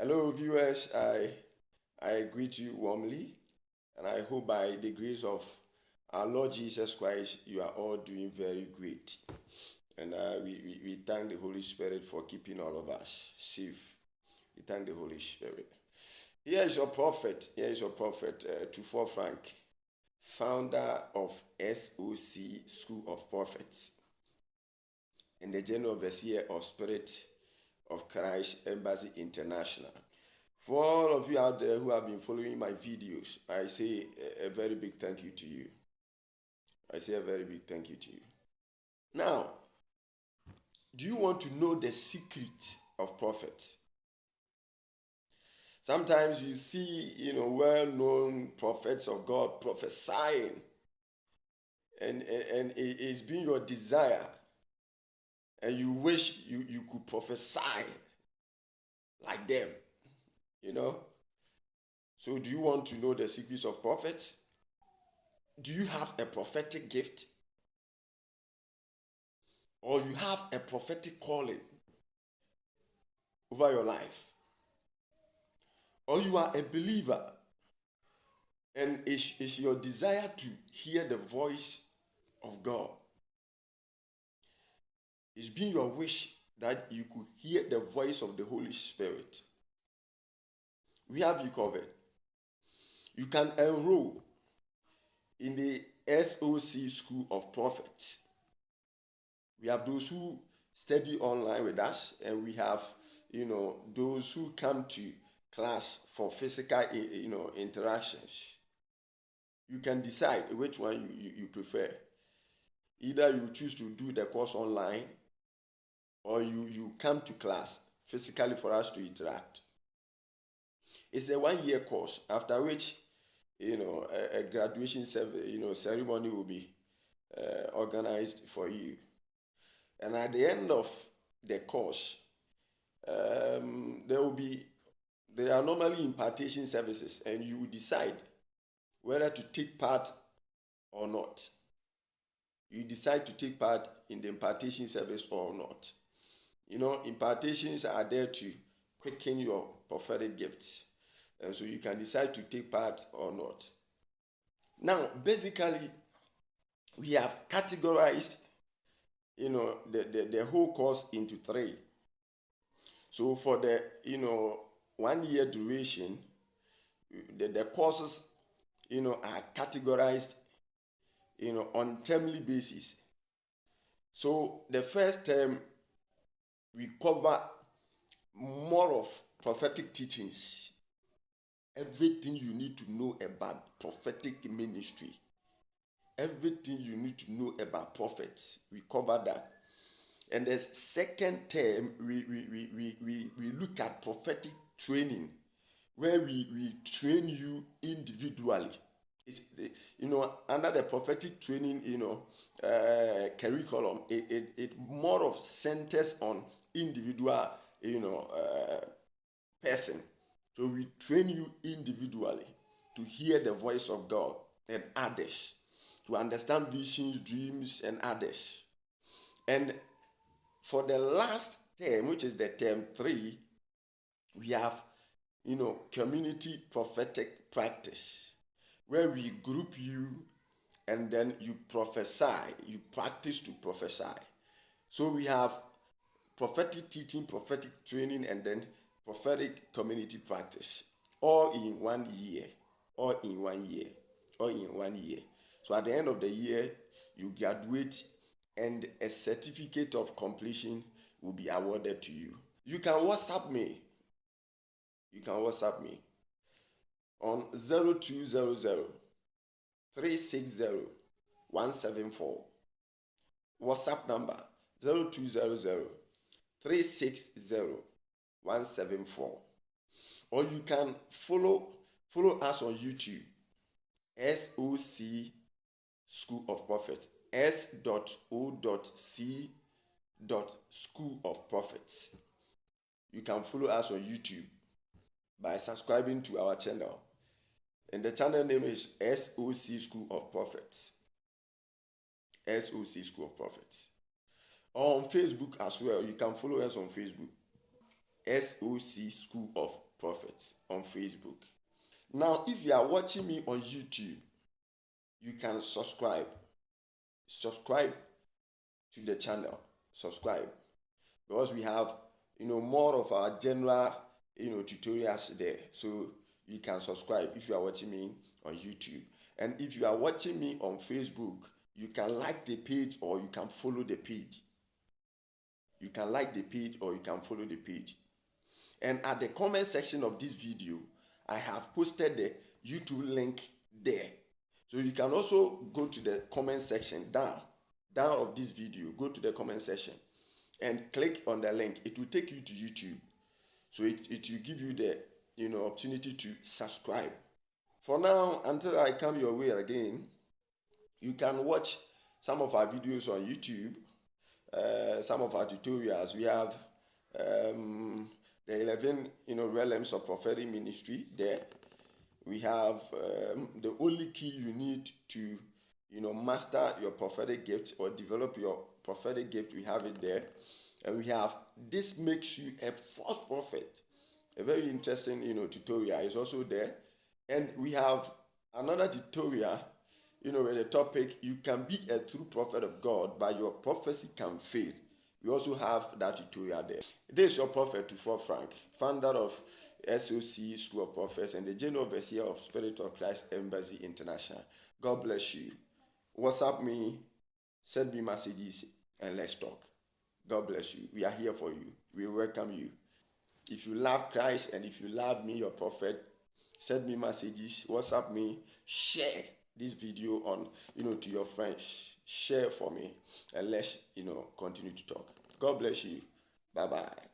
Hello, viewers. I greet you warmly, and I hope by the grace of our Lord Jesus Christ, you are all doing very great. And we thank the Holy Spirit for keeping all of us safe. We thank the Holy Spirit. Here is your prophet. Tufor Frank, founder of SOC School of Prophets and the General Overseer of Spirit of Christ Embassy International. For all of you out there who have been following my videos, I say a very big thank you to you. Now, do you want to know the secrets of prophets? Sometimes you see, well-known prophets of God prophesying, and it's been your desire, and you wish you could prophesy like them, So do you want to know the secrets of prophets? Do you have a prophetic gift? Or you have a prophetic calling over your life? Or you are a believer and it's your desire to hear the voice of God? It's been your wish that you could hear the voice of the Holy Spirit. We have you covered. You can enroll in the SOC School of Prophets. We have those who study online with us, and we have, those who come to class for physical, interactions. You can decide which one you prefer. Either you choose to do the course online, or you come to class physically for us to interact. It's a 1-year course, after which, a graduation ceremony will be organized for you. And at the end of the course, there are normally impartation services, and you decide whether to take part or not. You decide to take part in the impartation service or not. Impartations are there to quicken your prophetic gifts, and so you can decide to take part or not. Now, basically, we have categorized the whole course into 3. So for the 1-year duration, the courses are categorized on termly basis. So the first term we cover more of prophetic teachings, everything you need to know about prophetic ministry, everything you need to know about prophets, we cover that. And the second term, we look at prophetic training, where we train you individually. It's, under the prophetic training, curriculum, it more of centers on individual, person. So we train you individually to hear the voice of God and others, to understand visions, dreams, and others. And for the last term, which is the term 3, we have, community prophetic practice, where we group you and then you prophesy, you practice to prophesy. So we have prophetic teaching, prophetic training, and then prophetic community practice, all in 1 year. So at the end of the year, you graduate, and a certificate of completion will be awarded to you. You can WhatsApp me. On 0200 360 174. WhatsApp number 0200 360 174. Or you can follow us on YouTube, SOC School of Prophets, S.O.C. School of Prophets. You can follow us on YouTube by subscribing to our channel. And the channel name is SOC School of Prophets. SOC School of Prophets. Or on Facebook as well. You can follow us on Facebook. SOC School of Prophets on Facebook. Now, if you are watching me on YouTube, you can subscribe. Subscribe to the channel. Subscribe. Because we have, more of our general, tutorials there. So you can subscribe if you are watching me on YouTube. And if you are watching me on Facebook, you can like the page or you can follow the page. You can like the page or you can follow the page. And at the comment section of this video, I have posted the YouTube link there. So you can also go to the comment section down of this video. Go to the comment section and click on the link. It will take you to YouTube. So it will give you the opportunity to subscribe. For now, until I come your way again, you can watch some of our videos on YouTube, some of our tutorials. We have the 11 realms of prophetic ministry there. We have the only key you need to master your prophetic gift or develop your prophetic gift. We have it there. And we have this makes you a false prophet. A very interesting tutorial is also there. And we have another tutorial with the topic, you can be a true prophet of God, but your prophecy can fail. We also have that tutorial there. This is your prophet, Tufo Frank, founder of SOC School of Prophets and the General Overseer of Spirit of Christ Embassy International. God bless you. WhatsApp me, send me messages, and let's talk. God bless you. We are here for you. We welcome you. If you love Christ and if you love me, your prophet, send me messages, WhatsApp me, share this video on, to your friends. Share for me and let's, continue to talk. God bless you. Bye-bye.